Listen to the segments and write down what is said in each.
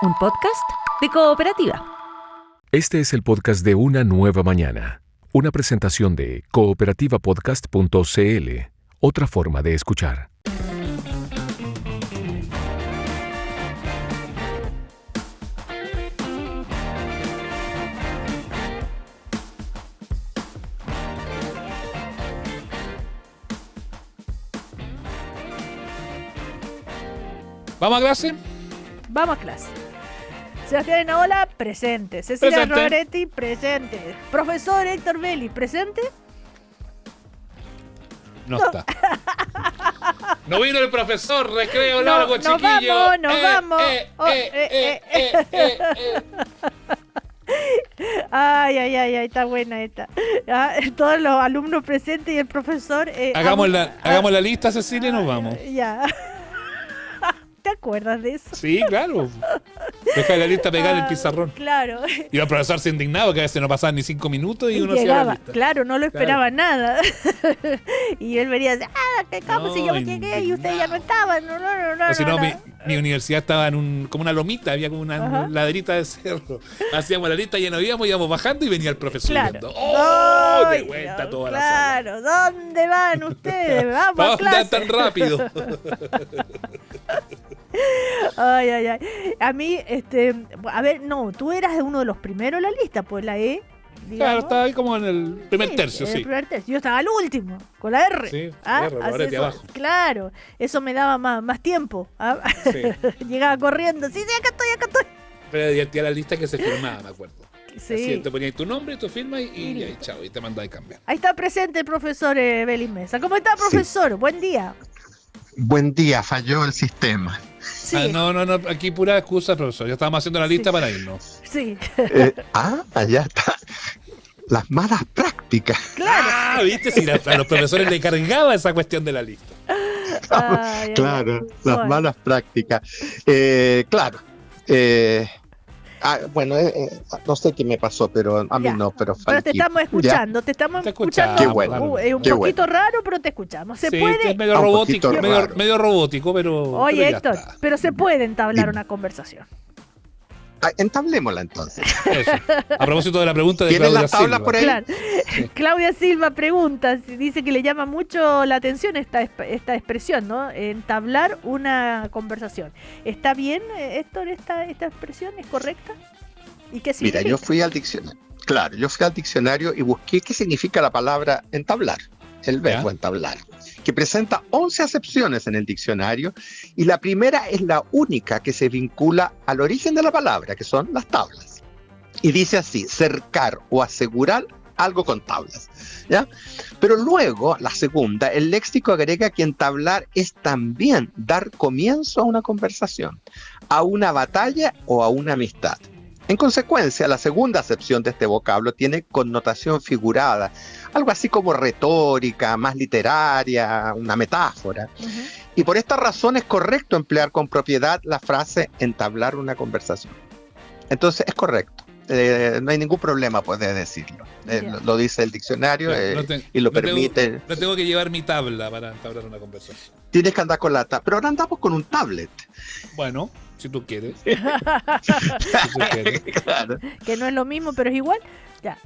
un podcast de Cooperativa. Este es el podcast de Una Nueva Mañana, una presentación de cooperativapodcast.cl, otra forma de escuchar. ¿Vamos a clase? Vamos a clase. Sebastián Enaola, presente. Cecilia Presente. Roveretti, presente. Profesor Héctor Vélez, presente. No está. No vino el profesor, recreo largo, nos chiquillo. Nos vamos. Ay, está buena esta. Todos los alumnos presentes y el profesor. Hagamos la lista, Cecilia, y nos vamos. Ya. ¿Te acuerdas de eso? Sí, claro. Deja la lista pegada en el pizarrón. Claro. Y el profesor se indignaba que a veces no pasaban ni 5 minutos y uno hacía llegaba, la lista. claro, no lo esperaba nada. Y él venía a decir, ¿cómo No, si yo llegué y usted ya no estaba? No. O si no, mi universidad estaba en como una lomita, había como una laderita de cerro. Hacíamos la lista, ya nos íbamos bajando y venía el profesor. Claro. Viendo, ¡oh! De vuelta toda la sala. Claro, ¿dónde van ustedes? Vamos a ¿Dónde clase. tan rápido? Ay. A mí, a ver, no, tú eras uno de los primeros en la lista, pues la E. Digamos. Claro, estaba ahí como en el primer tercio, en sí. el primer tercio. Yo estaba al último, con la R. Sí, Ah, R, así Roveretti eso, abajo. Claro, eso me daba más tiempo. ¿Ah? Sí. Llegaba corriendo. Sí, acá estoy. Pero divertía la lista que se firmaba, me acuerdo. Sí. Así, te ponías tu nombre, tu firma y ahí, chao, y te mandabas a cambiar. Ahí está presente el profesor Vélez Mesa. ¿Cómo está, profesor? Sí. Buen día. Buen día, falló el sistema. Sí. No, aquí pura excusa, profesor. Ya estábamos haciendo la lista para irnos. Sí. Allá está. Las malas prácticas. Claro. ¿Viste? Si a los profesores le cargaba esa cuestión de la lista. Claro, las bueno. malas prácticas. Claro. Bueno, no sé qué me pasó, pero a mí Ya. no, pero Pero te estamos escuchando, Te escuchamos. Qué bueno, Es un qué poquito bueno. raro, pero te escuchamos. ¿Se Sí, puede? es medio Un robótico, poquito raro. medio robótico, pero. Oye, pero ya Héctor, está. pero se puede entablar Dime. una conversación. Entablémosla entonces. Eso. A propósito de la pregunta de ¿Tienes Claudia las tablas Silva. por ahí? Claro. Claudia Silva pregunta, dice que le llama mucho la atención esta expresión, ¿no? Entablar una conversación. ¿Está bien, Héctor, esta expresión? ¿Es correcta? ¿Y qué significa? Mira, yo fui al diccionario y busqué qué significa la palabra entablar, el verbo ¿Ya? entablar, que presenta 11 acepciones en el diccionario, y la primera es la única que se vincula al origen de la palabra, que son las tablas. Y dice así: cercar o asegurar algo con tablas, ¿ya? Pero luego, la segunda, el léxico agrega que entablar es también dar comienzo a una conversación, a una batalla o a una amistad. En consecuencia, la segunda acepción de este vocablo tiene connotación figurada, algo así como retórica, más literaria, una metáfora. Ujú. Y por esta razón es correcto emplear con propiedad la frase entablar una conversación. Entonces es correcto. No hay ningún problema, pues, de decirlo. Ya. Lo dice el diccionario y lo permite. No tengo que llevar mi tabla para entablar una conversación. Tienes que andar con la tabla. Pero ahora andamos con un tablet. Bueno, si tú quieres. Si tú quieres. Claro, Que no es lo mismo, pero es igual. Ya.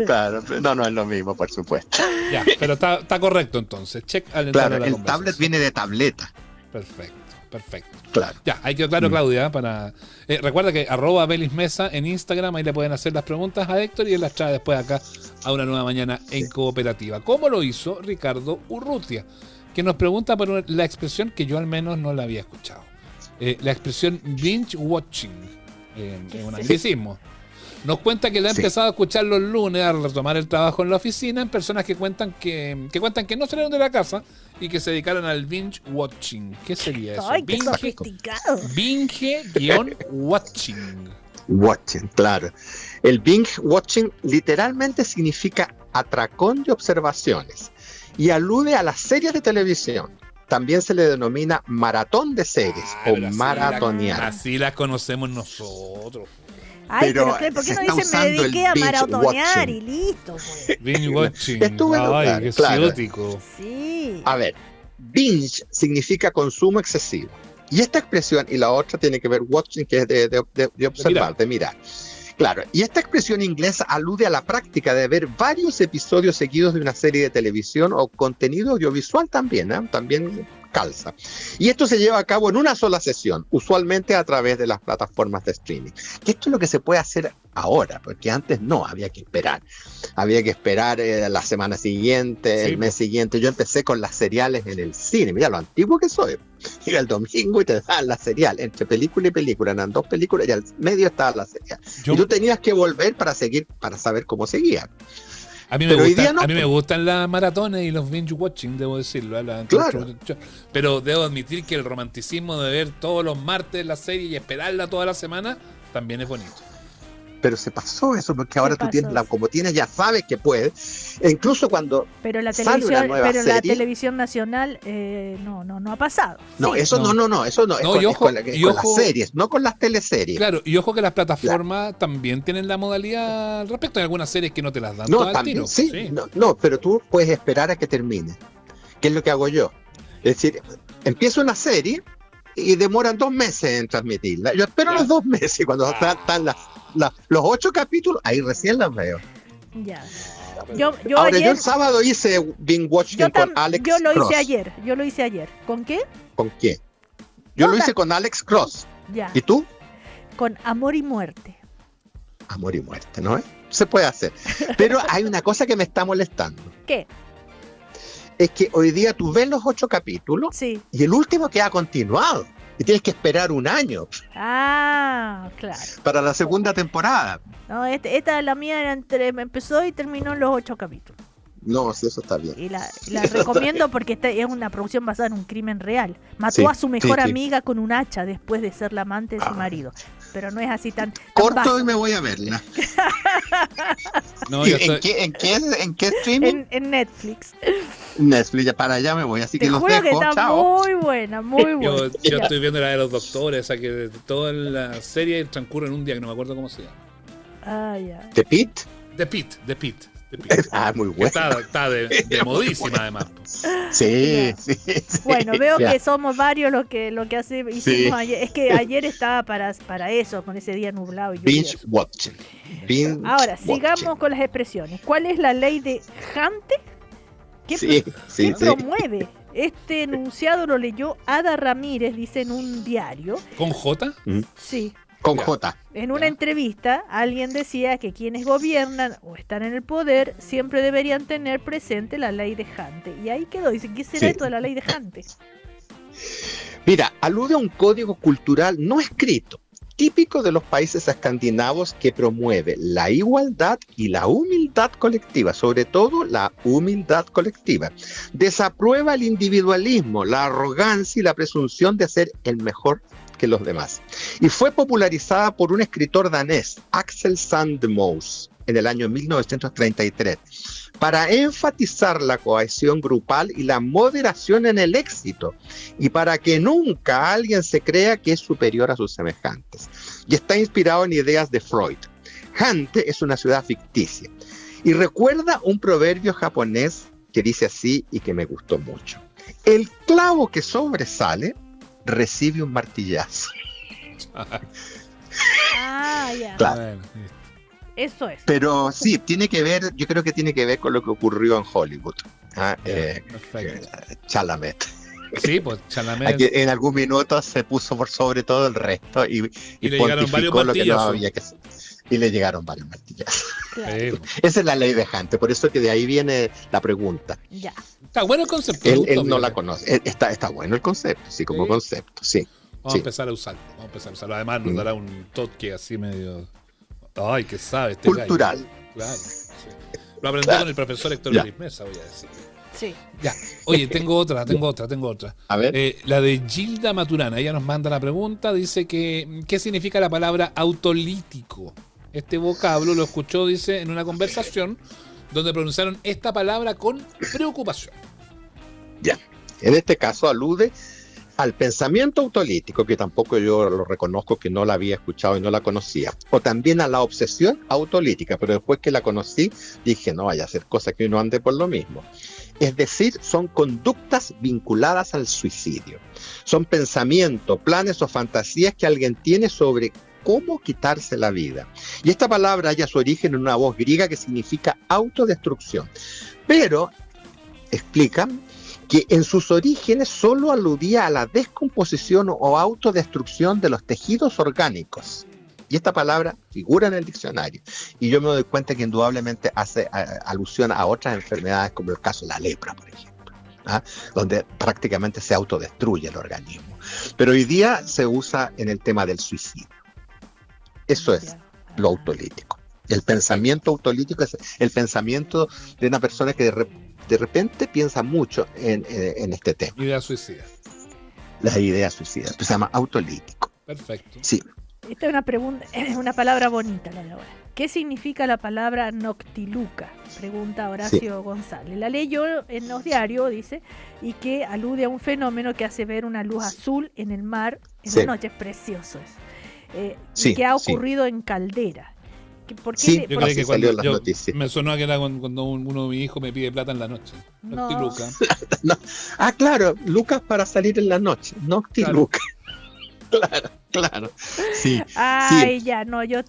claro. No es lo mismo, por supuesto. Ya, pero está correcto entonces. Check al entablar Claro, la el conversación. tablet viene de tableta. Perfecto. Claro. Ya, ahí quedó claro, Claudia. Recuerda que @BelisMesa en Instagram, ahí le pueden hacer las preguntas a Héctor y él las trae después acá a Una Nueva Mañana en Cooperativa. ¿Cómo lo hizo Ricardo Urrutia? Que nos pregunta por la expresión que yo al menos no la había escuchado. La expresión binge watching, es un anglicismo. Nos cuenta que la ha Sí. empezado a escuchar los lunes a retomar el trabajo en la oficina en personas que cuentan que no salieron de la casa y que se dedicaron al binge watching. ¿Qué sería eso? Ay, qué sofisticado. Binge-watching. Watching, claro. El binge watching literalmente significa atracón de observaciones y alude a las series de televisión. También se le denomina maratón de series o Pero maratonear. así las conocemos nosotros. Ay, Pero pero ¿por qué se no está dice me usando el dediqué a binge maratonear watching. y listo? Pues. Binge watching. Estuve en Ay, lugar, qué claro. exótico. Sí. A ver, binge significa consumo excesivo Y esta expresión y la otra tiene que ver watching, que es de observar, de mirar. Claro, y esta expresión inglesa alude a la práctica de ver varios episodios seguidos de una serie de televisión o contenido audiovisual también, también calza. Y esto se lleva a cabo en una sola sesión, usualmente a través de las plataformas de streaming. Que esto es lo que se puede hacer ahora, porque antes no, había que esperar. Había que esperar la semana siguiente, el mes siguiente. Yo empecé con las seriales en el cine, mira lo antiguo que soy. Llega el domingo y te dan la serial, entre película y película, eran 2 películas y al medio estaba la serial. Y tú tenías que volver para saber cómo seguía. A mí me gustan las maratones y los binge watching, debo decirlo. Claro. Pero debo admitir que el romanticismo de ver todos los martes la serie y esperarla toda la semana también es bonito. Pero se pasó eso, porque ahora tú tienes, como tienes, ya sabes que puedes. E incluso cuando sale una nueva serie, la televisión nacional no ha pasado. No, sí. Eso no. Eso no, es con las series, no con las teleseries. Claro, y ojo que las plataformas también tienen la modalidad al respecto. Hay algunas series que no te las dan todo al tiro. Sí. No, pero tú puedes esperar a que termine. ¿Qué es lo que hago yo? Es decir, empiezo una serie y demoran 2 meses en transmitirla. Yo espero los 2 meses y cuando están los 8 capítulos, ahí recién las veo. Ya. Yo el sábado hice binge watching con Alex Cross. Yo lo hice ayer. ¿Con qué? ¿Con qué? Yo lo hice con Alex Cross. Ya. ¿Y tú? Con Amor y Muerte. Amor y Muerte, ¿no? Se puede hacer. Pero hay una cosa que me está molestando. ¿Qué? Es que hoy día tú ves los 8 capítulos y el último que ha continuado. Y tienes que esperar 1 año. Ah, claro. Para la segunda temporada. No, la mía empezó y terminó en los 8 capítulos. No, sí, eso está bien. Y la recomiendo porque es una producción basada en un crimen real. Mató a su mejor amiga con un hacha después de ser la amante de su marido. Pero no es así tan corto bajo. Y me voy a verla. No, ¿En qué streaming? En Netflix. Netflix, ya para allá me voy, así que los dejo. Que está chao. Muy buena. Yo estoy viendo la de los doctores, o sea que toda la serie transcurre en un día que no me acuerdo cómo se llama. Ah, ya. ¿The Pitt? The Pitt. Ah, muy bueno. Está de modísima además. Sí. Bueno, veo que somos varios lo que hicimos ayer. Es que ayer estaba para eso, con ese día nublado y binge watching. Ahora, sigamos con las expresiones. ¿Cuál es la ley de Hunt? ¿Qué promueve? Este enunciado lo leyó Ada Ramírez, dice en un diario. ¿Con J? Sí. Con J. En una entrevista, alguien decía que quienes gobiernan o están en el poder siempre deberían tener presente la ley de Hunt. Y ahí quedó. Dice, ¿qué será esto de la ley de Hunt? Mira, alude a un código cultural no escrito, típico de los países escandinavos, que promueve la igualdad y la humildad colectiva, sobre todo la humildad colectiva. Desaprueba el individualismo, la arrogancia y la presunción de ser el mejor que los demás. Y fue popularizada por un escritor danés, Axel Sandmoes, en el año 1933, para enfatizar la cohesión grupal y la moderación en el éxito, y para que nunca alguien se crea que es superior a sus semejantes. Y está inspirado en ideas de Freud. Hante es una ciudad ficticia, y recuerda un proverbio japonés que dice así y que me gustó mucho: el clavo que sobresale recibe un martillazo. Ya. Claro. Eso es. Pero sí, yo creo que tiene que ver con lo que ocurrió en Hollywood. Chalamet. Sí, pues Chalamet. Aquí, en algún minuto se puso por sobre todo el resto y le llegaron varios lo que no martillazos. había que hacer. Y le llegaron varios martillazos. Claro. Esa es la ley de Hunt, por eso que de ahí viene la pregunta. Ya. Está bueno el concepto. Él no la conoce. Está bueno el concepto, sí, como concepto, sí. Vamos a empezar a usarlo. Además nos dará un toque así medio... Ay, que sabe este cultural. Gallo. Claro. Sí. Lo aprendí con el profesor Héctor Luis Mesa, voy a decir. Sí. Ya. Oye, tengo otra. A ver. La de Gilda Maturana. Ella nos manda la pregunta. Dice que ¿qué significa la palabra autolítico? Este vocablo lo escuchó, dice, en una conversación donde pronunciaron esta palabra con preocupación. Ya. En este caso alude al pensamiento autolítico, que tampoco yo lo reconozco que no la había escuchado y no la conocía, o también a la obsesión autolítica, pero después que la conocí dije, no vaya a hacer cosas que uno ande por lo mismo. Es decir, son conductas vinculadas al suicidio. Son pensamientos, planes o fantasías que alguien tiene sobre cómo quitarse la vida. Y esta palabra halla su origen en una voz griega que significa autodestrucción. Pero explican que en sus orígenes solo aludía a la descomposición o autodestrucción de los tejidos orgánicos. Y esta palabra figura en el diccionario. Y yo me doy cuenta que indudablemente hace alusión a otras enfermedades, como el caso de la lepra, por ejemplo, donde prácticamente se autodestruye el organismo. Pero hoy día se usa en el tema del suicidio. Eso es lo autolítico. El pensamiento autolítico es el pensamiento de una persona que de repente piensa mucho en este tema. Idea suicida. La idea suicida. Se llama autolítico. Perfecto. Sí. Esta es una pregunta, es una palabra bonita la de ahora. ¿Qué significa la palabra noctiluca? Pregunta Horacio González. La leyó en los diarios, dice, y que alude a un fenómeno que hace ver una luz azul en el mar en la noche. Es precioso eso. Y que ha ocurrido en Caldera. ¿Por qué Sí, yo creo que cuando las noticias. Me sonó que era cuando uno de mis hijos me pide plata en la noche. No. Noctiluca. No. Ah, claro, Lucas para salir en la noche. Noctiluca. Claro. Sí. Ay, sí. ya, no, yo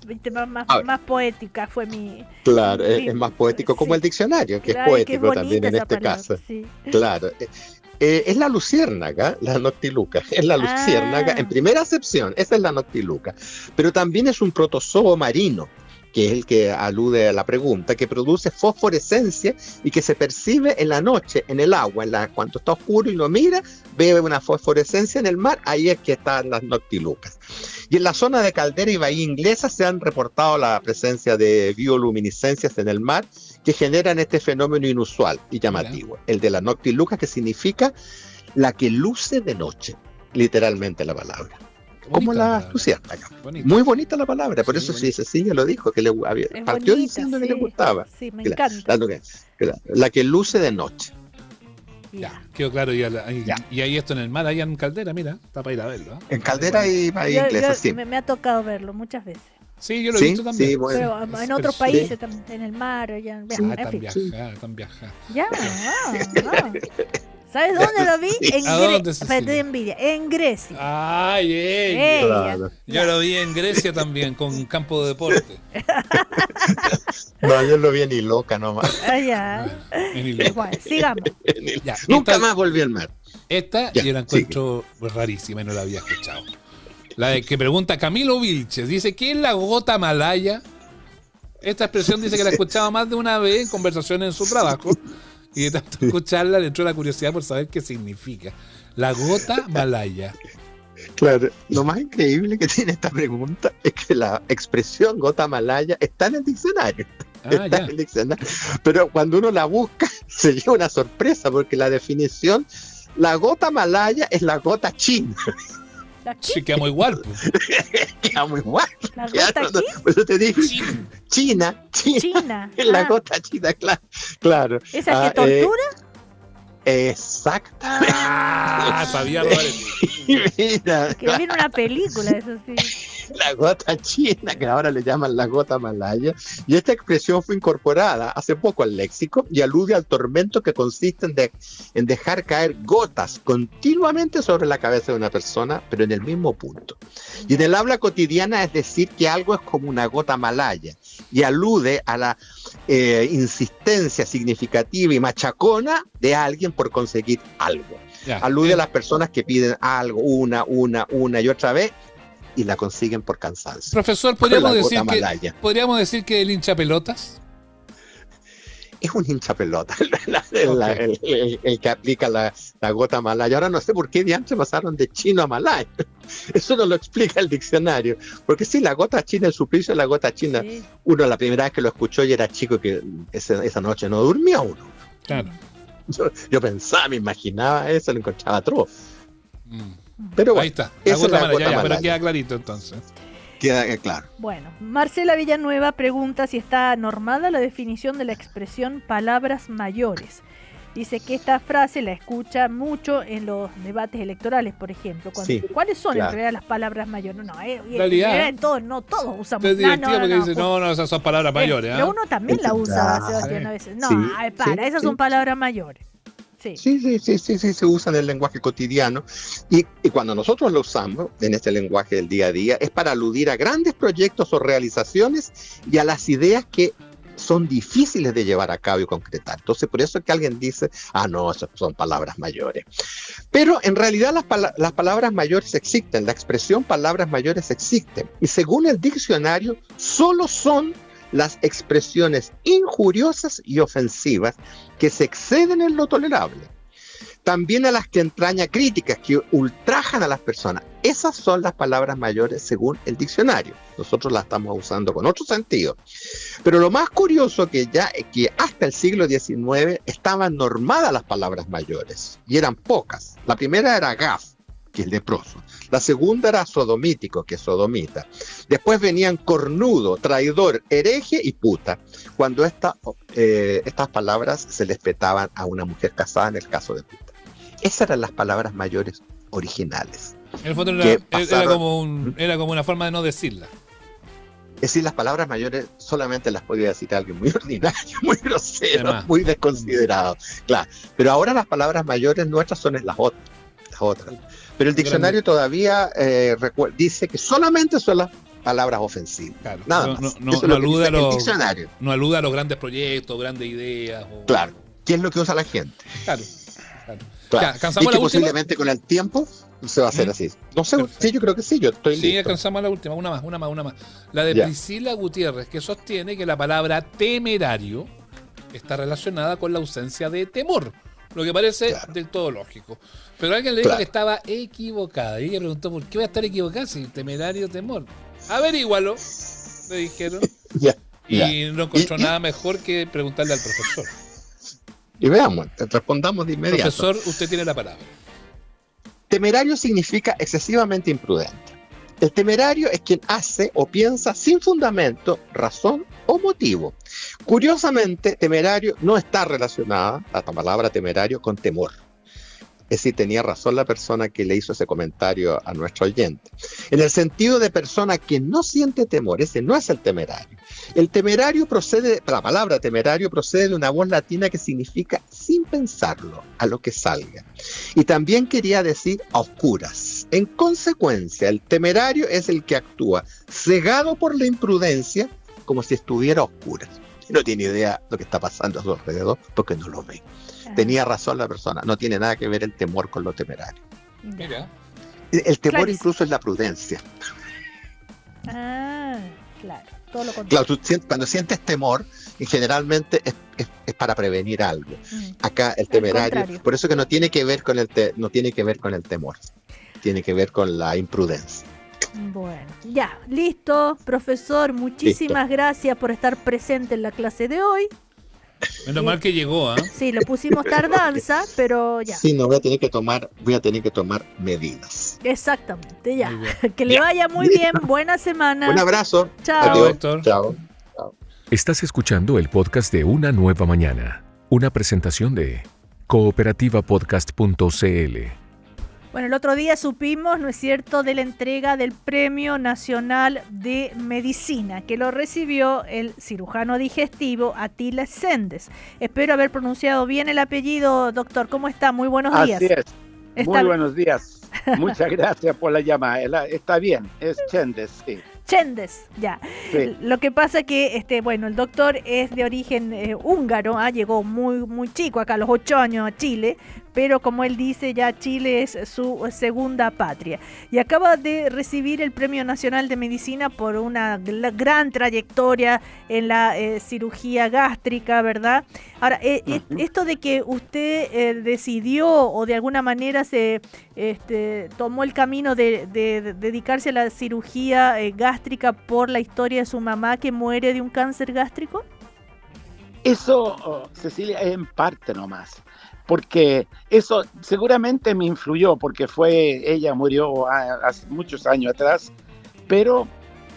más poética fue mi... Claro, es más poético como el diccionario, que claro, es poético también en este palabra, caso. Sí. Claro. Es la luciérnaga, la noctiluca. Es la luciérnaga en primera acepción, esa es la noctiluca. Pero también es un protozoo marino, que es el que alude a la pregunta, que produce fosforescencia y que se percibe en la noche, en el agua, cuando está oscuro y uno mira, ve una fosforescencia en el mar, ahí es que están las noctilucas. Y en la zona de Caldera y Bahía Inglesa se han reportado la presencia de bioluminiscencias en el mar que generan este fenómeno inusual y llamativo, el de la noctiluca, que significa la que luce de noche, literalmente la palabra. Como la luciérnaga. Muy bonita la palabra, por eso sí, Cecilia lo dijo, que le partió bonita, diciendo que le gustaba. Sí, me encanta. La que luce de noche. Ya, quedó claro. Y ahí esto en el mar, allá en Caldera, mira, está para ir a verlo. En Caldera y Bahía Inglesa, sí. Me ha tocado verlo muchas veces. Sí, yo lo he visto también. Sí, bueno. Pero en otros países, en el mar, allá, Están viajando. Ya, ¿sabes dónde lo vi? En Grecia. En Grecia. Ay, claro. Yo lo vi en Grecia también, con campo de deporte. No, yo lo vi en Iloca nomás. En Iloca. Bueno, sigamos. Nunca más volví al mar. Esta yo la encuentro rarísima y no la había escuchado. La de que pregunta Camilo Vilches, dice, ¿qué es la gota malaya? Esta expresión dice que la ha escuchado más de una vez en conversaciones en su trabajo. Y de tanto escucharla le entró la curiosidad por saber qué significa. La gota malaya. Claro, lo más increíble que tiene esta pregunta es que la expresión gota malaya está en el diccionario. En el diccionario. Pero cuando uno la busca, se lleva una sorpresa, porque la definición, la gota malaya es la gota china. Sí, queda muy igual. Queda muy igual. ¿La gota aquí? Por eso te dije, China. La gota china, claro. ¿Esa que tortura? Exacto. Sabía Roberto. Mira, que viene una película, eso sí. La gota china, que ahora le llaman la gota malaya, y esta expresión fue incorporada hace poco al léxico y alude al tormento que consiste en dejar caer gotas continuamente sobre la cabeza de una persona, pero en el mismo punto. Y en el habla cotidiana es decir que algo es como una gota malaya, y alude a la insistencia significativa y machacona de alguien por conseguir algo. Alude a las personas que piden algo una y otra vez y la consiguen por cansancio. Profesor, ¿podríamos decir que el hincha pelotas? Es un hincha pelota el que aplica la gota malaya. Ahora no sé por qué diantres pasaron de chino a malaya. Eso no lo explica el diccionario. Porque sí, la gota china, el suplicio de la gota china, uno la primera vez que lo escuchó y era chico, que esa noche no durmía uno. Claro. Yo pensaba, me imaginaba eso, lo encontraba atroz. Pero bueno, ahí está, la gota malaya, pero queda clarito entonces. Queda claro. Bueno, Marcela Villanueva pregunta si está normada la definición de la expresión palabras mayores. Dice que esta frase la escucha mucho en los debates electorales, por ejemplo. Sí, ¿Cuáles son claro. en realidad las palabras mayores? No, realidad. no todos usamos. Es divertido porque dice, pues, no, esas son palabras mayores. pero ¿ah? uno también la usa, Ah, Sebastián, a veces. No, sí, esas sí. son palabras mayores. Sí. Sí, se usa en el lenguaje cotidiano. Y cuando nosotros lo usamos en este lenguaje del día a día, es para aludir a grandes proyectos o realizaciones y a las ideas que son difíciles de llevar a cabo y concretar. Entonces, por eso es que alguien dice, no, esas son palabras mayores. Pero en realidad las palabras mayores existen, la expresión palabras mayores existe. Y según el diccionario, solo son las expresiones injuriosas y ofensivas que se exceden en lo tolerable. También a las que entraña críticas, que ultrajan a las personas. Esas son las palabras mayores según el diccionario. Nosotros las estamos usando con otro sentido. Pero lo más curioso que hasta el siglo XIX estaban normadas las palabras mayores, y eran pocas. La primera era gaf, que es leproso. La segunda era sodomítico, que es sodomita. Después venían cornudo, traidor, hereje y puta, cuando estas palabras se les petaban a una mujer casada en el caso de puta. Esas eran las palabras mayores originales. En el fondo que era como una forma de no decirla. Es decir, las palabras mayores solamente las podía decir alguien muy ordinario, muy grosero, Además. muy desconsiderado. Claro, pero ahora las palabras mayores nuestras son las otras. Pero el diccionario todavía dice que solamente son las palabras ofensivas. Claro. Nada más. Eso es lo que dice el diccionario. No aluda a los grandes proyectos, grandes ideas. Claro. ¿Qué es lo que usa la gente? Claro. Claro. Ya, Y ¿alcanzamos que la última? posiblemente con el tiempo se va a hacer así. No sé, Perfecto. sí, yo creo que sí, yo estoy Sí, listo. alcanzamos la última, una más. La de Ya. Priscila Gutiérrez, que sostiene que la palabra temerario está relacionada con la ausencia de temor, lo que parece Claro. del todo lógico. Pero alguien le dijo Claro. que estaba equivocada, y ella preguntó, ¿por qué va a estar equivocada si temerario temor? Averígualo, le dijeron, Ya, y ya. no encontró Y- nada mejor que preguntarle al profesor. Y veamos, respondamos de inmediato. Profesor, usted tiene la palabra. Temerario significa excesivamente imprudente. El temerario es quien hace o piensa sin fundamento, razón o motivo. Curiosamente, temerario no está relacionada, la palabra temerario, con temor. Es decir, tenía razón la persona que le hizo ese comentario a nuestro oyente. En el sentido de persona que no siente temor, ese no es el temerario. El temerario la palabra temerario procede de una voz latina que significa sin pensarlo, a lo que salga. Y también quería decir a oscuras. En consecuencia, el temerario es el que actúa cegado por la imprudencia, como si estuviera a oscuras. No tiene idea de lo que está pasando a su alrededor porque no lo ve. Tenía razón la persona, no tiene nada que ver el temor con lo temerario. Mira, El temor Clarísimo. incluso es la prudencia. Claro, todo lo contrario. Claro, cuando sientes temor, y generalmente es para prevenir algo. Acá el temerario, contrario. por eso que no tiene que ver con no tiene que ver con el temor, tiene que ver con la imprudencia. Bueno, ya, listo, profesor, muchísimas gracias por estar presente en la clase de hoy. menos mal que llegó, ¿ah? Sí, lo pusimos tardanza, pero ya. Sí, no voy a tener que tomar medidas. Exactamente, ya. Muy bien. Que le vaya muy bien, buena semana. Un abrazo. Chao. Adiós. Héctor. Chao. Estás escuchando el podcast de Una Nueva Mañana, una presentación de cooperativapodcast.cl. Bueno, el otro día supimos, ¿no es cierto?, de la entrega del Premio Nacional de Medicina, que lo recibió el cirujano digestivo Attila Sendes. Espero haber pronunciado bien el apellido, doctor. ¿Cómo está? Muy buenos días. Así es. Está Muy bien. buenos días. Muchas gracias por la llamada. Está bien, es Chendes, sí. Chendes, ya. Sí. Lo que pasa que, bueno, el doctor es de origen húngaro, llegó muy chico, acá a los 8 años a Chile, pero como él dice, ya Chile es su segunda patria. Y acaba de recibir el Premio Nacional de Medicina por una gran trayectoria en la cirugía gástrica, ¿verdad? Ahora, esto de que usted decidió o de alguna manera se tomó el camino de dedicarse a la cirugía gástrica por la historia de su mamá que muere de un cáncer gástrico. Eso, Cecilia, es en parte nomás. Porque eso seguramente me influyó, porque ella murió hace muchos años atrás, pero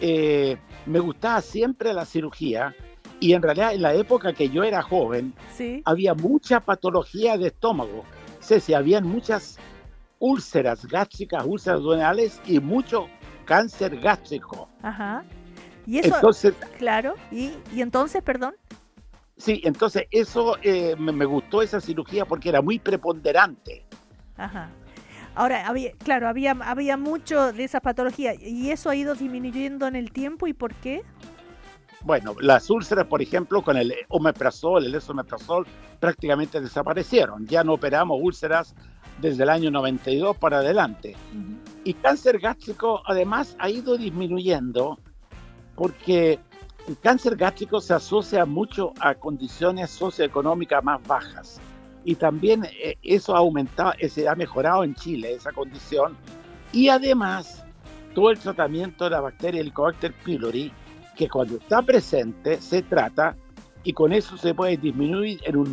me gustaba siempre la cirugía, y en realidad en la época que yo era joven, Sí. había mucha patología de estómago. Si habían muchas úlceras gástricas, úlceras duodenales y mucho cáncer gástrico. Ajá. Y eso, Entonces, claro. Y entonces, perdón. sí, entonces eso me gustó esa cirugía porque era muy preponderante. Ajá. Ahora, había mucho de esa patología y eso ha ido disminuyendo en el tiempo. ¿Y por qué? Bueno, las úlceras, por ejemplo, con el omeprazol, el esomeprazol, prácticamente desaparecieron. Ya no operamos úlceras desde el año 92 para adelante. Ujú. Y cáncer gástrico, además, ha ido disminuyendo porque el cáncer gástrico se asocia mucho a condiciones socioeconómicas más bajas. Y también eso ha aumentado, se ha mejorado en Chile esa condición. Y además, todo el tratamiento de la bacteria Helicobacter pylori, que cuando está presente se trata y con eso se puede disminuir en un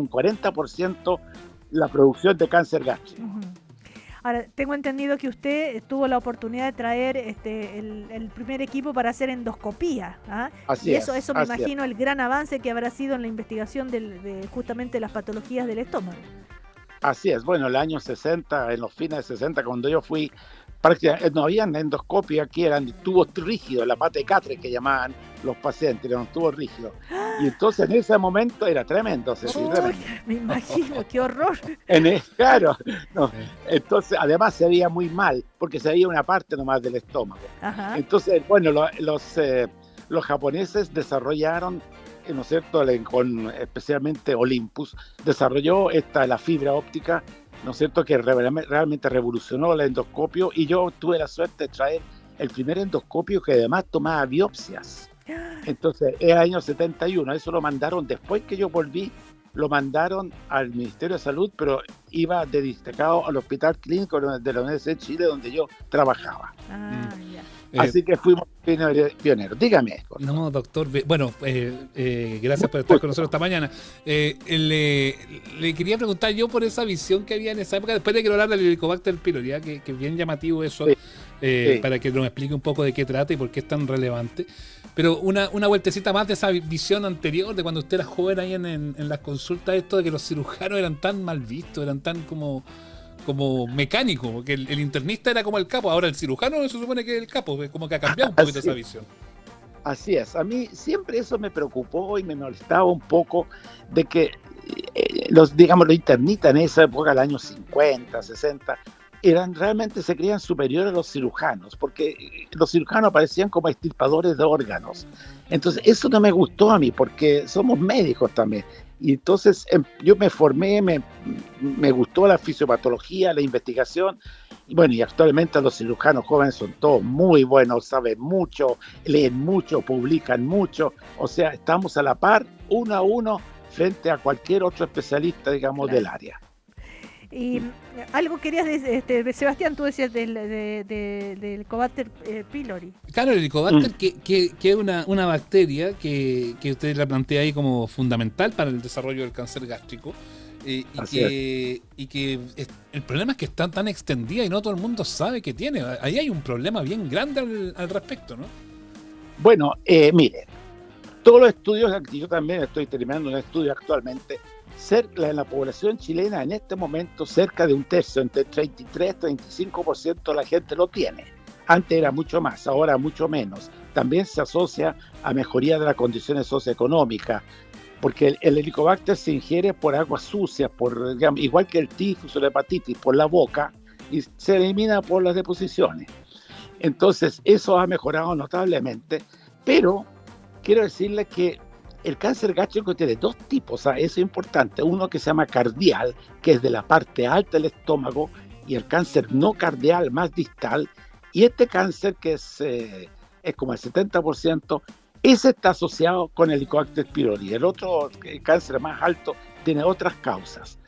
40% la producción de cáncer gástrico. Ujú. Ahora, tengo entendido que usted tuvo la oportunidad de traer el primer equipo para hacer endoscopía. ¿Ah? Así Y eso es, me así imagino el gran avance que habrá sido en la investigación de justamente las patologías del estómago. Así es, bueno, el año 60, en los fines de 60, cuando yo fui, prácticamente no había endoscopia, aquí eran tubos rígidos, la pata de catre que llamaban los pacientes, eran tubos rígidos. Y entonces en ese momento era tremendo, tremendo. Me imagino, qué horror. Claro, no. Entonces además se veía muy mal, porque se veía una parte nomás del estómago. Ajá. Entonces, bueno, los japoneses desarrollaron, ¿no es cierto?, especialmente Olympus, desarrolló la fibra óptica, ¿no es cierto?, que realmente revolucionó el endoscopio, y yo tuve la suerte de traer el primer endoscopio que además tomaba biopsias. Entonces, era el año 71, eso lo mandaron después que yo volví, lo mandaron al Ministerio de Salud, pero iba de destacado al Hospital Clínico de la Universidad de Chile, donde yo trabajaba. Ah, ya. Así que fuimos pioneros. Dígame. No, doctor. Bueno, gracias por estar con nosotros esta mañana. Le quería preguntar yo por esa visión que había en esa época, después de que lo hablar del Helicobacter pylori, que es bien llamativo eso, Sí. para que nos explique un poco de qué trata y por qué es tan relevante. Pero una vueltecita más de esa visión anterior, de cuando usted era joven ahí en las consultas, esto de que los cirujanos eran tan mal vistos, eran tan como mecánico, porque el internista era como el capo, ahora el cirujano se supone que es el capo, como que ha cambiado un poquito esa visión. Así es, a mí siempre eso me preocupó y me molestaba un poco de que los internistas en esa época, el año 50, 60, realmente se creían superiores a los cirujanos, porque los cirujanos parecían como extirpadores de órganos. Entonces eso no me gustó a mí, porque somos médicos también. Y entonces yo me formé, me gustó la fisiopatología, la investigación, y bueno, y actualmente los cirujanos jóvenes son todos muy buenos, saben mucho, leen mucho, publican mucho, o sea, estamos a la par, uno a uno, frente a cualquier otro especialista, digamos, Claro. del área. Y algo querías decir, Sebastián, tú decías del Helicobacter pylori. Claro, el Helicobacter, que es una bacteria que usted la plantea ahí como fundamental para el desarrollo del cáncer gástrico. El problema es que está tan extendida y no todo el mundo sabe que tiene. Ahí hay un problema bien grande al respecto, ¿no? Bueno, mire, todos los estudios, yo también estoy terminando un estudio actualmente, en la población chilena en este momento cerca de un tercio, entre 33 y 35% de la gente lo tiene. Antes era mucho más, ahora mucho menos. También se asocia a mejoría de las condiciones socioeconómicas, porque el Helicobacter se ingiere por aguas sucias, igual que el tifus o la hepatitis, por la boca, y se elimina por las deposiciones. Entonces, eso ha mejorado notablemente, pero quiero decirle que el cáncer gástrico tiene dos tipos, eso es importante. Uno que se llama cardial, que es de la parte alta del estómago, y el cáncer no cardial, más distal. Y este cáncer, que es como el 70%, ese está asociado con el Helicobacter pylori. El otro, el cáncer más alto, tiene otras causas.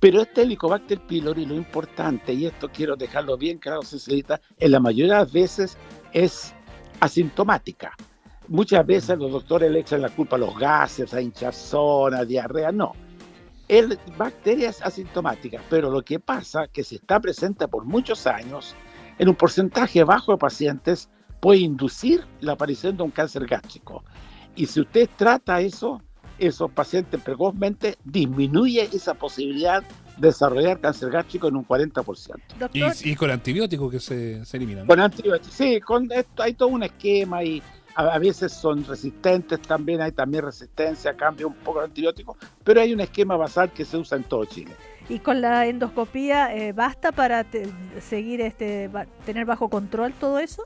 Pero este Helicobacter pylori, lo importante, y esto quiero dejarlo bien claro, Cecilita, en la mayoría de las veces es asintomática. Muchas veces los doctores le echan la culpa a los gases, a hinchazón, a diarrea. No, la bacteria es asintomática, pero lo que pasa es que si está presente por muchos años, en un porcentaje bajo de pacientes, puede inducir la aparición de un cáncer gástrico. Y si usted trata eso, esos pacientes precozmente, disminuye esa posibilidad de desarrollar cáncer gástrico en un 40%. Doctor, Y con antibióticos que se eliminan. Con antibióticos, sí, con esto hay todo un esquema y a veces son resistentes también, hay también resistencia, cambia un poco el antibiótico, pero hay un esquema basal que se usa en todo Chile. y con la endoscopía, ¿basta para seguir tener bajo control todo eso?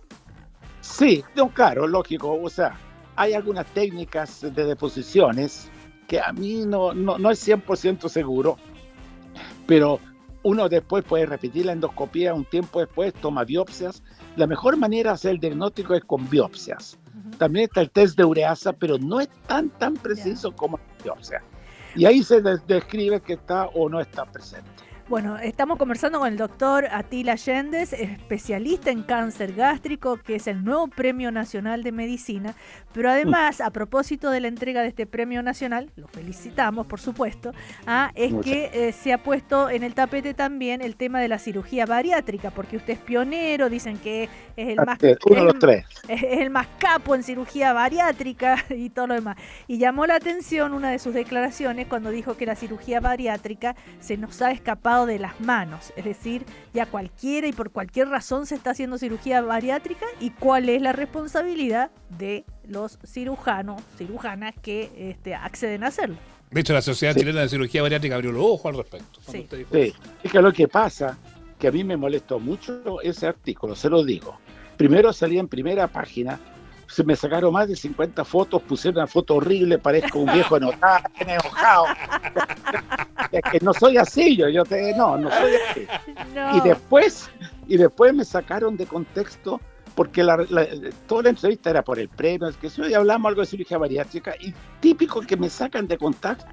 Sí, no, claro, lógico, o sea, hay algunas técnicas de deposiciones que a mí no es 100% seguro, pero uno después puede repetir la endoscopía un tiempo después, toma biopsias. La mejor manera de hacer el diagnóstico es con biopsias. También está el test de ureasa, pero no es tan preciso como la biopsia. Y ahí se describe que está o no está presente. Bueno, estamos conversando con el doctor Atila Yéndez, especialista en cáncer gástrico, que es el nuevo Premio Nacional de Medicina, pero además, a propósito de la entrega de este Premio Nacional, lo felicitamos, por supuesto, es que se ha puesto en el tapete también el tema de la cirugía bariátrica, porque usted es pionero, dicen que es el más... Uno de los tres. Es el más capo en cirugía bariátrica y todo lo demás. Y llamó la atención una de sus declaraciones cuando dijo que la cirugía bariátrica se nos ha escapado de las manos, es decir, ya cualquiera y por cualquier razón se está haciendo cirugía bariátrica, y cuál es la responsabilidad de los cirujanas que acceden a hacerlo. De hecho, la Sociedad Chilena de Cirugía Bariátrica abrió los ojos al respecto. Sí. Sí, es que lo que pasa, que a mí me molestó mucho ese artículo, se lo digo. Primero salí en primera página, se me sacaron más de 50 fotos, pusieron una foto horrible, parezco un viejo enojado. Es que no soy así, no soy así. No. Y después me sacaron de contexto, porque toda la entrevista era por el premio, es que hoy hablamos algo de cirugía bariátrica, y típico que me sacan de contexto.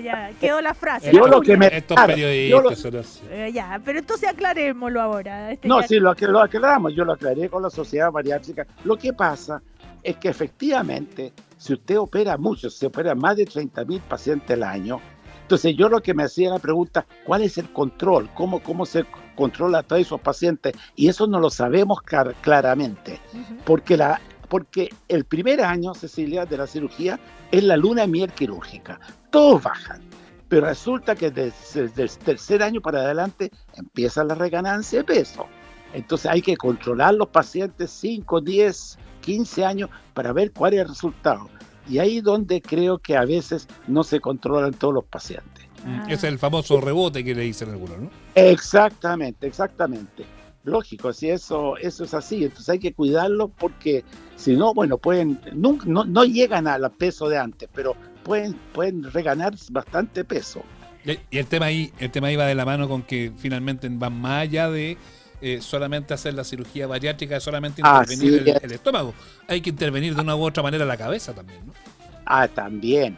Ya, quedó la frase. Yo lo que me- Estos claro, periodistas son así. Ya, pero entonces aclarémoslo ahora. No, Ya- sí, lo aclaramos, yo lo aclaré con la sociedad bariátrica. Lo que pasa es que efectivamente, si usted opera mucho, se opera más de 30.000 pacientes al año, entonces yo lo que me hacía la pregunta, ¿cuál es el control? ¿Cómo se controla a todos esos pacientes? Y eso no lo sabemos claramente, Ujú. porque el primer año, Cecilia, de la cirugía es la luna de miel quirúrgica. Todos bajan, pero resulta que desde el tercer año para adelante empieza la reganancia de peso. Entonces hay que controlar los pacientes 5, 10, 15 años para ver cuál es el resultado. Y ahí donde creo que a veces no se controlan todos los pacientes. Ese es el famoso rebote que le dicen algunos, ¿no? Exactamente. Lógico, si eso es así, entonces hay que cuidarlo porque si no, bueno, no llegan al peso de antes, pero pueden reganar bastante peso. Y el tema ahí va de la mano con que finalmente van más allá de solamente hacer la cirugía bariátrica, solamente intervenir el estómago. Hay que intervenir de una u otra manera la cabeza también, ¿no? También.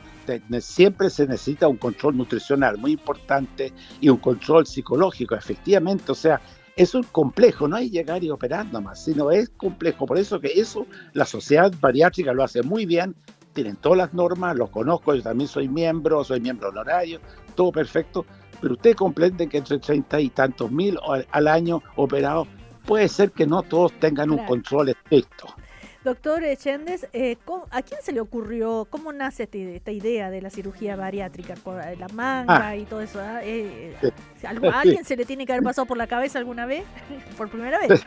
Siempre se necesita un control nutricional muy importante y un control psicológico, efectivamente. O sea, es un complejo, no hay llegar y operar nomás, sino es complejo. Por eso que la sociedad bariátrica lo hace muy bien, tienen todas las normas, los conozco, yo también soy miembro honorario, todo perfecto, pero usted comprende que entre 30 y tantos mil al año operados, puede ser que no todos tengan un control estricto. Doctor Yéndez, ¿a quién se le ocurrió, cómo nace esta idea de la cirugía bariátrica, con la manga y todo eso? ¿A alguien se le tiene que haber pasado por la cabeza alguna vez, por primera vez?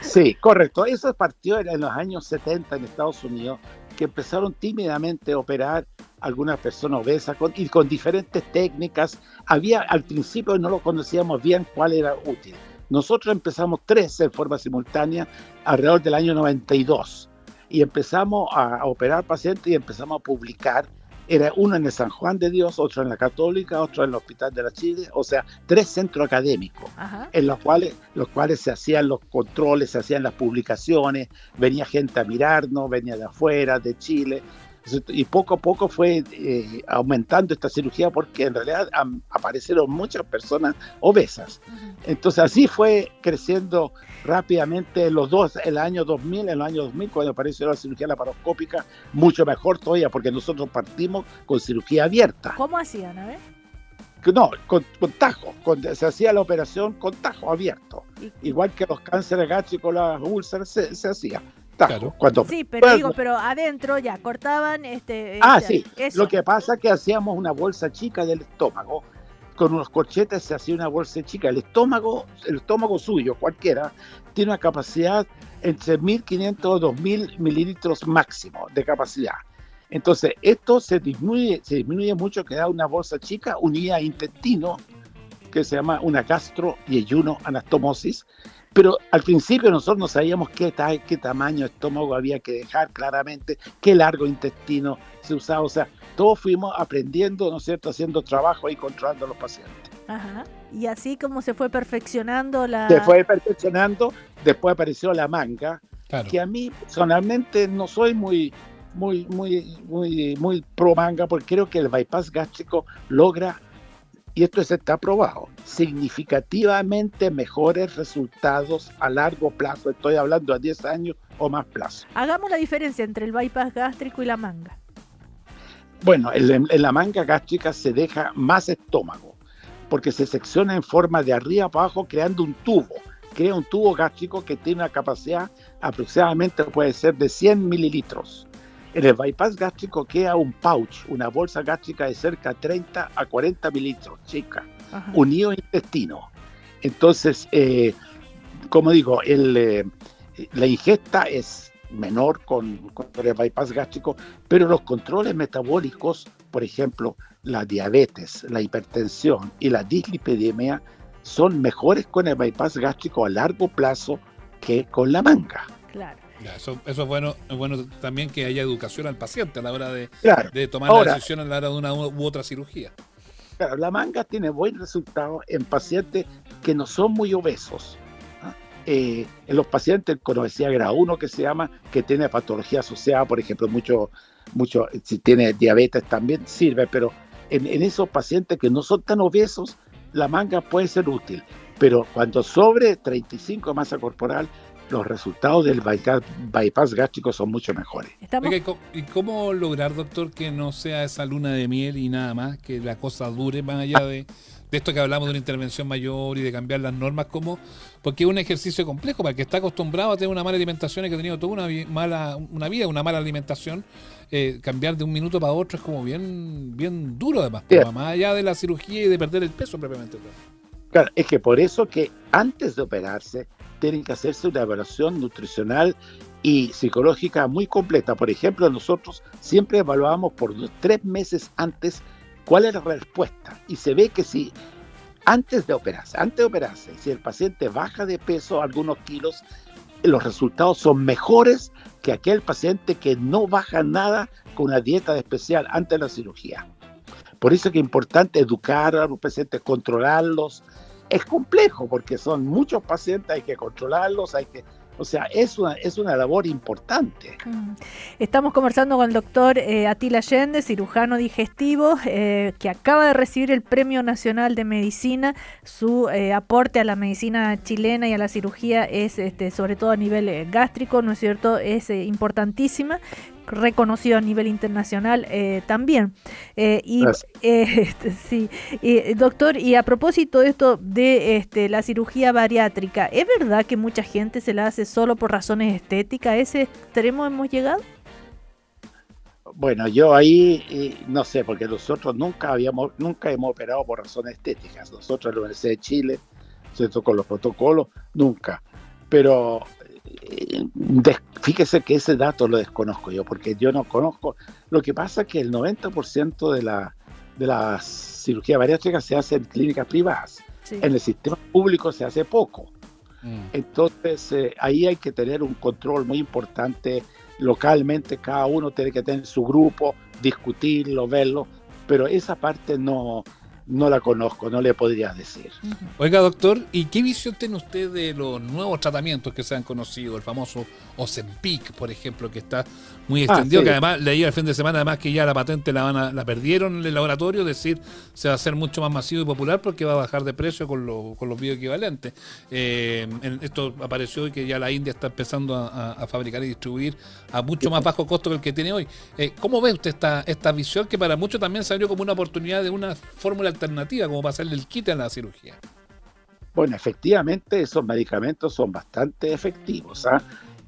Sí, correcto. Eso partió en los años 70 en Estados Unidos, que empezaron tímidamente a operar algunas personas obesas y con diferentes técnicas. Al principio no lo conocíamos bien cuál era útil. Nosotros empezamos 3 en forma simultánea alrededor del año 92 y empezamos a operar pacientes y empezamos a publicar. Era uno en el San Juan de Dios, otro en la Católica, otro en el Hospital de la Chile, o sea, 3 centros académicos. Ajá. En los cuales se hacían los controles, se hacían las publicaciones, venía gente a mirarnos, venía de afuera, de Chile, y poco a poco fue aumentando esta cirugía porque en realidad aparecieron muchas personas obesas. Entonces así fue creciendo rápidamente el año 2000, cuando apareció la cirugía laparoscópica, mucho mejor todavía porque nosotros partimos con cirugía abierta. ¿Cómo hacían, a ver? No, con tajo, se hacía la operación con tajo abierto, igual que los cánceres gástricos, las úlceras se hacía. tajo. Claro. Cuando, Sí, pero bueno, digo, pero adentro ya cortaban sí, eso. lo que pasa es que hacíamos una bolsa chica del estómago, con unos corchetes se hacía una bolsa chica. El estómago suyo, cualquiera, tiene una capacidad entre 1.500 y 2.000 mililitros máximo de capacidad. Entonces, esto se disminuye mucho, queda una bolsa chica unida a intestino, que se llama una gastro-yeyuno anastomosis. Pero al principio nosotros no sabíamos qué tamaño de estómago había que dejar claramente, qué largo intestino se usaba. O sea, todos fuimos aprendiendo, ¿no es cierto?, haciendo trabajo y controlando a los pacientes. Ajá. Y así como se fue perfeccionando Se fue perfeccionando, después apareció la manga, Claro. que a mí personalmente no soy muy pro manga, porque creo que el bypass gástrico logra, y esto está probado, significativamente mejores resultados a largo plazo. Estoy hablando a 10 años o más plazo. Hagamos la diferencia entre el bypass gástrico y la manga. Bueno, en la manga gástrica se deja más estómago, porque se secciona en forma de arriba para abajo, creando un tubo. Crea un tubo gástrico que tiene una capacidad aproximadamente, puede ser de 100 mililitros. En el bypass gástrico queda un pouch, una bolsa gástrica de cerca de 30 a 40 mililitros, chica, Ajá. unido al intestino. Entonces, como digo, la ingesta es menor con el bypass gástrico, pero los controles metabólicos, por ejemplo, la diabetes, la hipertensión y la dislipidemia, son mejores con el bypass gástrico a largo plazo que con la manga. Claro. Ya, eso es bueno también que haya educación al paciente a la hora de Claro. tomar Ahora, la decisión a la hora de una u otra cirugía. Claro, la manga tiene buen resultado en pacientes que no son muy obesos. En los pacientes con obesidad grado 1, que se llama, que tiene patología asociada, por ejemplo, mucho, si tiene diabetes también sirve, pero en esos pacientes que no son tan obesos, la manga puede ser útil. Pero cuando sobre 35 de masa corporal, los resultados del bypass gástrico son mucho mejores. Estamos... Oiga, ¿y cómo lograr, doctor, que no sea esa luna de miel y nada más, que la cosa dure más allá de esto que hablamos de una intervención mayor y de cambiar las normas? Porque es un ejercicio complejo para el que está acostumbrado a tener una mala alimentación y que ha tenido toda una mala alimentación. Cambiar de un minuto para otro es como bien duro, además, Yeah. más allá de la cirugía y de perder el peso propiamente. Claro, es que por eso que antes de operarse tienen que hacerse una evaluación nutricional y psicológica muy completa. Por ejemplo, nosotros siempre evaluamos por 3 meses antes cuál es la respuesta, y se ve que si antes de operarse, si el paciente baja de peso algunos kilos, los resultados son mejores que aquel paciente que no baja nada con una dieta especial antes de la cirugía. Por eso es que es importante educar a los pacientes, controlarlos. Es complejo porque son muchos pacientes, hay que controlarlos, es una labor importante. Estamos conversando con el doctor Atila Allende, cirujano digestivo, que acaba de recibir el Premio Nacional de Medicina. Su aporte a la medicina chilena y a la cirugía es, sobre todo a nivel gástrico, ¿no es cierto?, es importantísima, reconocido a nivel internacional también. Sí, doctor, y a propósito de esto de la cirugía bariátrica, ¿es verdad que mucha gente se la hace solo por razones estéticas? ¿A ese extremo hemos llegado? Bueno, yo ahí no sé, porque nosotros nunca hemos operado por razones estéticas. Nosotros en la Universidad de Chile, ¿cierto?, con los protocolos, nunca. Pero fíjese que ese dato lo desconozco yo, porque yo no conozco. Lo que pasa es que el 90% de la cirugía bariátrica se hace en clínicas privadas. Sí. En el sistema público se hace poco. Entonces, ahí hay que tener un control muy importante localmente. Cada uno tiene que tener su grupo, discutirlo, verlo, pero esa parte no la conozco, no le podría decir. Oiga, doctor, ¿y qué visión tiene usted de los nuevos tratamientos que se han conocido? El famoso Ozempic, por ejemplo, que está muy extendido, sí. que además leí el fin de semana además que ya la patente la perdieron en el laboratorio, es decir, se va a hacer mucho más masivo y popular porque va a bajar de precio con los bioequivalentes. Esto apareció hoy que ya la India está empezando a fabricar y distribuir a mucho más bajo costo que el que tiene hoy. ¿Cómo ve usted esta visión que para muchos también se abrió como una oportunidad de una fórmula alternativa, como pasarle el quite a la cirugía? Bueno, efectivamente esos medicamentos son bastante efectivos,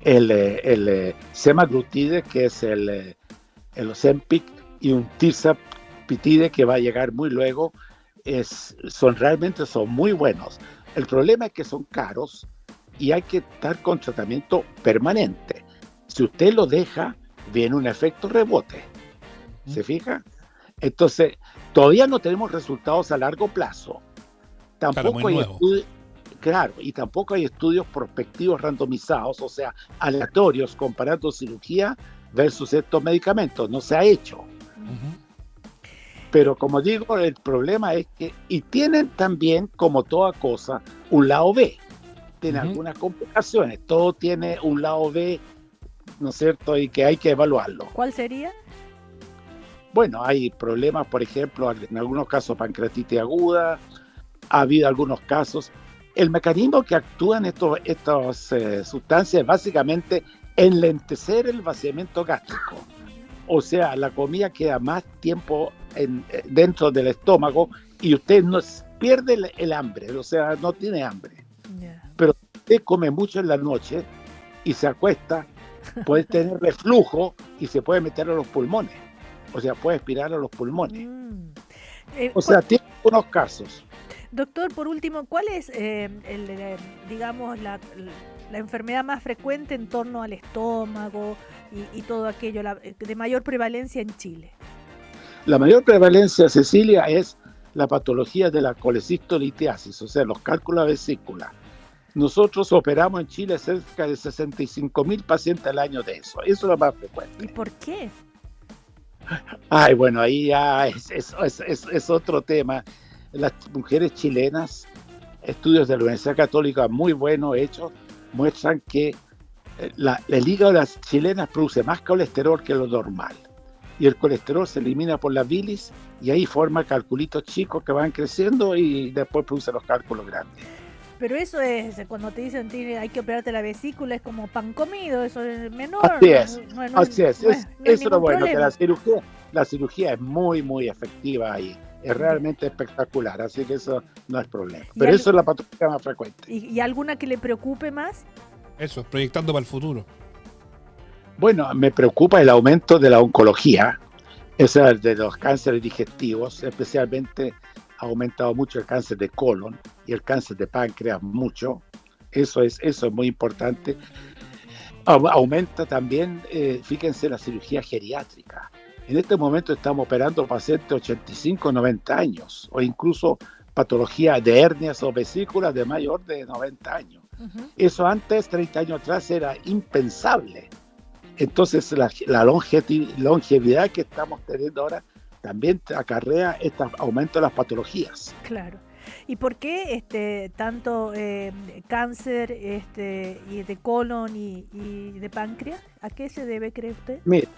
el semaglutide, que es el Ozempic, y un tirzepatide que va a llegar muy luego. Realmente son muy buenos. El problema es que son caros y hay que estar con tratamiento permanente. Si usted lo deja, viene un efecto rebote. ¿Se fija? Entonces, todavía no tenemos resultados a largo plazo. Tampoco hay estudios, claro, y tampoco hay estudios prospectivos randomizados, o sea, aleatorios, comparando cirugía versus estos medicamentos. No se ha hecho. Pero como digo, el problema es que, y tienen también, como toda cosa, un lado B. Tiene algunas complicaciones. Todo tiene un lado B, ¿no es cierto? Y que hay que evaluarlo. ¿Cuál sería? Bueno, hay problemas, por ejemplo, en algunos casos pancreatitis aguda. Ha habido algunos casos. El mecanismo que actúan estas sustancias es básicamente enlentecer el vaciamiento gástrico. O sea, la comida queda más tiempo dentro del estómago y usted no pierde el hambre, o sea, no tiene hambre. Pero usted come mucho en la noche y se acuesta, puede tener reflujo y se puede meter a los pulmones. O sea, puede aspirar a los pulmones. O sea, tiene unos casos. Doctor, por último, ¿cuál es, digamos, la enfermedad más frecuente en torno al estómago y todo aquello, de mayor prevalencia en Chile? La mayor prevalencia, Cecilia, es la patología de la colecistolitiasis, o sea, los cálculos de vesícula. Nosotros operamos en Chile cerca de 65.000 pacientes al año de eso. Eso es lo más frecuente. ¿Y por qué? Ay, bueno, ahí ya es otro tema. Las mujeres chilenas, estudios de la Universidad Católica muy buenos hechos, muestran que el hígado de las chilenas produce más colesterol que lo normal. Y el colesterol se elimina por la bilis y ahí forma calculitos chicos que van creciendo y después produce los cálculos grandes. Pero eso es, cuando te dicen hay que operarte la vesícula, es como pan comido, eso es menor. Así es, así es. No Eso es es lo bueno, problema. que la cirugía es muy, muy efectiva ahí. Es realmente espectacular, así que eso no es problema. Pero eso es la patología más frecuente. ¿Y alguna que le preocupe más? Eso, proyectando para el futuro. Bueno, me preocupa el aumento de la oncología, esa de los cánceres digestivos, especialmente ha aumentado mucho el cáncer de colon y el cáncer de páncreas mucho. Eso es muy importante. Aumenta también, fíjense, la cirugía geriátrica. En este momento estamos operando pacientes de 85, 90 años, o incluso patología de hernias o vesículas de mayor de 90 años. Eso antes, 30 años atrás, era impensable. Entonces, la longevidad que estamos teniendo ahora también acarrea este aumento de las patologías. Claro. ¿Y por qué tanto cáncer y de colon y de páncreas? ¿A qué se debe, cree usted? Mire,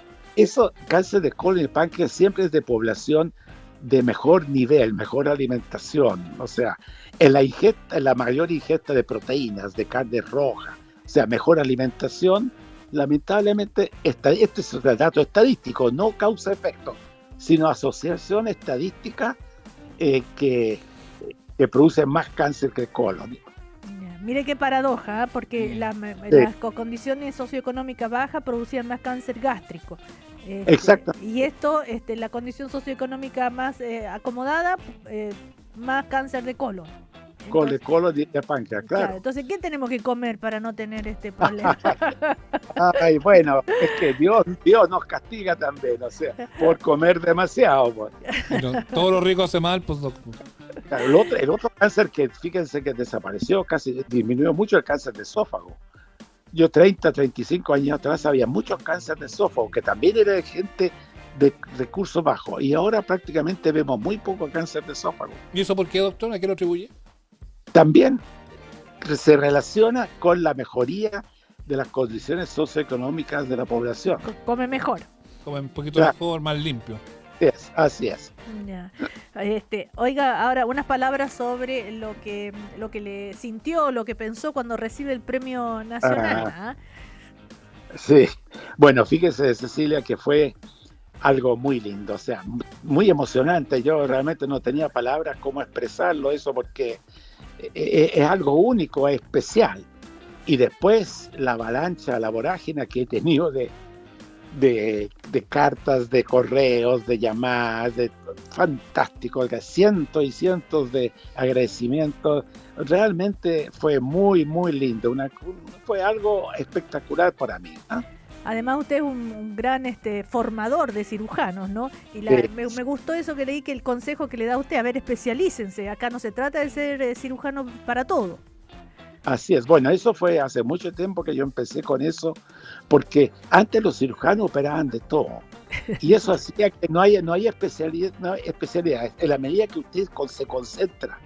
cáncer de colon y páncreas siempre es de población de mejor nivel, mejor alimentación, o sea, en la mayor ingesta de proteínas, de carne roja, o sea, mejor alimentación. Lamentablemente, este es un dato estadístico, no causa efecto, sino asociación estadística que produce más cáncer que colon. Mire qué paradoja, porque las condiciones socioeconómicas bajas producían más cáncer gástrico. Exacto. Y esto, la condición socioeconómica más acomodada, más cáncer de colon. Con el colon y de páncreas, claro. Entonces, ¿qué tenemos que comer para no tener este problema? Ay, bueno, es que Dios nos castiga también, o sea, por comer demasiado. Pues. Pero todo lo rico hace mal, pues. Claro, el otro cáncer que, fíjense que desapareció, casi disminuyó mucho el cáncer de esófago. Yo 30, 35 años atrás había muchos cánceres de esófago, que también era de gente de recursos bajos, y ahora prácticamente vemos muy poco cáncer de esófago. ¿Y eso por qué, doctor? ¿A qué lo atribuye? También se relaciona con la mejoría de las condiciones socioeconómicas de la población. Come mejor. Come un poquito mejor, más limpio. Así es. Ya. Oiga, ahora unas palabras sobre lo que le sintió, lo que pensó cuando recibe el premio nacional. Sí, bueno, fíjese, Cecilia, que fue algo muy lindo, o sea, muy emocionante. Yo realmente no tenía palabras cómo expresarlo eso, porque es algo único, es especial. Y después la avalancha, la vorágine que he tenido de cartas, de correos, de llamadas, fantástico, cientos y cientos de agradecimientos. Realmente fue muy, muy lindo. Fue algo espectacular para mí, ¿no? Además, usted es un gran formador de cirujanos, ¿no? Y me gustó eso que leí, que el consejo que le da a usted, a ver, especialícense. Acá no se trata de ser cirujano para todo. Así es. Bueno, eso fue hace mucho tiempo que yo empecé con eso, porque antes los cirujanos operaban de todo. Y eso hacía que no haya especialidades. En la medida que usted se concentra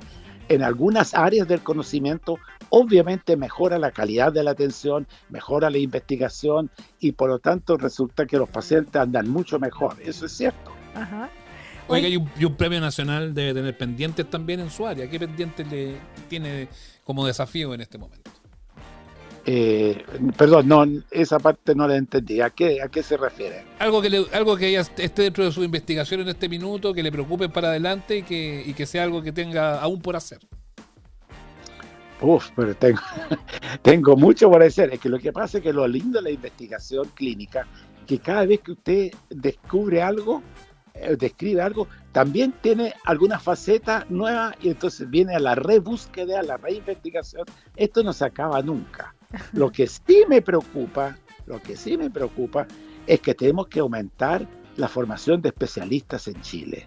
en algunas áreas del conocimiento, obviamente mejora la calidad de la atención, mejora la investigación y por lo tanto resulta que los pacientes andan mucho mejor. Eso es cierto. Ajá. Oiga, y un premio nacional debe tener pendientes también en su área. ¿Qué pendientes le tiene como desafío en este momento? Perdón, no, esa parte no la entendí. ¿A qué se refiere? Algo que ya esté dentro de su investigación en este minuto, que le preocupe para adelante y que sea algo que tenga aún por hacer. Pero tengo mucho por hacer. Es que lo que pasa es que lo lindo de la investigación clínica, que cada vez que usted describe algo, también tiene alguna faceta nueva y entonces viene a la rebúsqueda, a la reinvestigación. Esto no se acaba nunca. Lo que sí me preocupa es que tenemos que aumentar la formación de especialistas en Chile.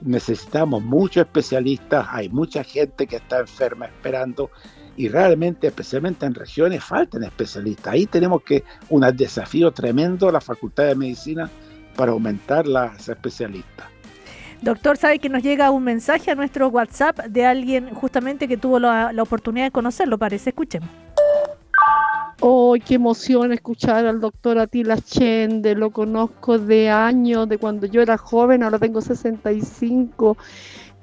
Necesitamos muchos especialistas, hay mucha gente que está enferma esperando y realmente, especialmente en regiones, faltan especialistas. Ahí tenemos un desafío tremendo a la Facultad de Medicina para aumentar las especialistas. Doctor, sabe que nos llega un mensaje a nuestro WhatsApp de alguien justamente que tuvo la oportunidad de conocerlo, parece. Escuchemos. ¡Oh, qué emoción escuchar al doctor Attila Shende! Lo conozco de años, de cuando yo era joven, ahora tengo 65.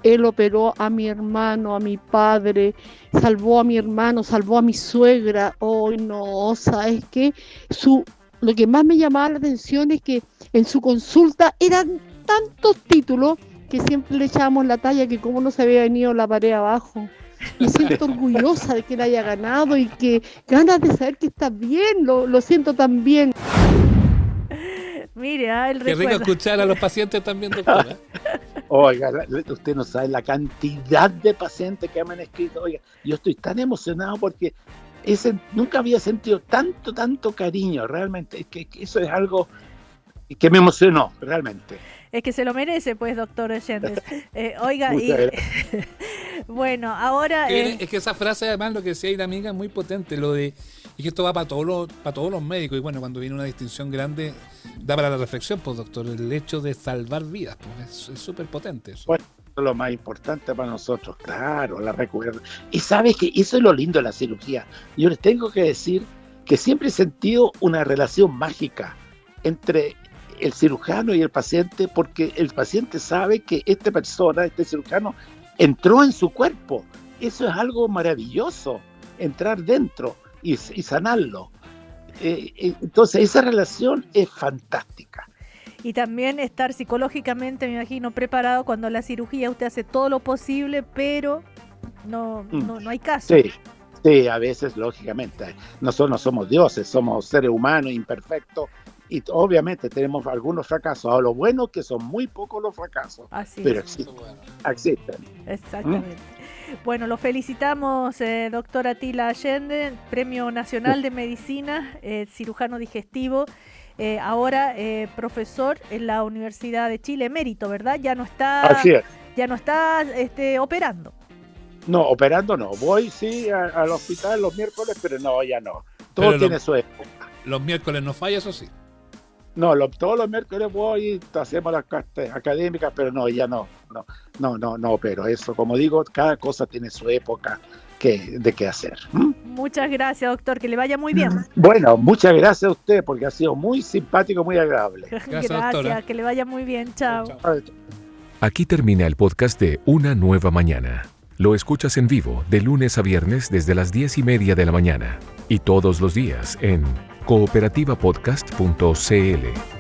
Él operó a mi hermano, a mi padre, salvó a mi hermano, salvó a mi suegra. ¡Oh, no! ¿Sabes qué? Lo que más me llamaba la atención es que en su consulta eran tantos títulos que siempre le echábamos la talla que cómo no se había venido la pared abajo. Me siento orgullosa de que él haya ganado y que ganas de saber que está bien, lo siento tan bien. Mire, el Qué rico escuchar a los pacientes también, doctora. Oiga, usted no sabe la cantidad de pacientes que me han escrito. Oiga, yo estoy tan emocionado porque nunca había sentido tanto cariño, realmente. Es que eso es algo que me emocionó, realmente. Es que se lo merece, pues, doctor Shende. Oiga, bueno, ahora... Es que esa frase, además, lo que decía ahí la amiga, es muy potente, y que esto va para todos los médicos, y bueno, cuando viene una distinción grande, da para la reflexión, pues, doctor, el hecho de salvar vidas, pues, es súper potente eso. Bueno, eso es lo más importante para nosotros, claro, la recuperación. Y sabes que eso es lo lindo de la cirugía. Yo les tengo que decir que siempre he sentido una relación mágica entre el cirujano y el paciente, porque el paciente sabe que este cirujano entró en su cuerpo. Eso es algo maravilloso, entrar dentro y sanarlo. Entonces esa relación es fantástica. Y también estar psicológicamente, me imagino, preparado cuando la cirugía usted hace todo lo posible, pero no hay caso. Sí, a veces, lógicamente. Nosotros no somos dioses, somos seres humanos imperfectos. Y obviamente tenemos algunos fracasos. Ahora, lo bueno es que son muy pocos los fracasos, pero existen. Exactamente. Bueno, lo felicitamos, doctor Attila Shende, Premio Nacional de Medicina, cirujano digestivo, ahora profesor en la Universidad de Chile, emérito, ¿verdad? Ya no está, Así es. Ya no está operando. No, operando no. Voy, sí, al hospital los miércoles, pero no, ya no. Todo tiene su época. Los miércoles no falla, eso sí. No, todos los miércoles voy y hacemos las clases académicas, pero no, ya no, pero eso, como digo, cada cosa tiene su época de qué hacer. Muchas gracias, doctor, que le vaya muy bien. Bueno, muchas gracias a usted, porque ha sido muy simpático, muy agradable. Gracias, que le vaya muy bien, chao. Aquí termina el podcast de Una Nueva Mañana. Lo escuchas en vivo de lunes a viernes desde las 10:30 de la mañana y todos los días en cooperativapodcast.cl.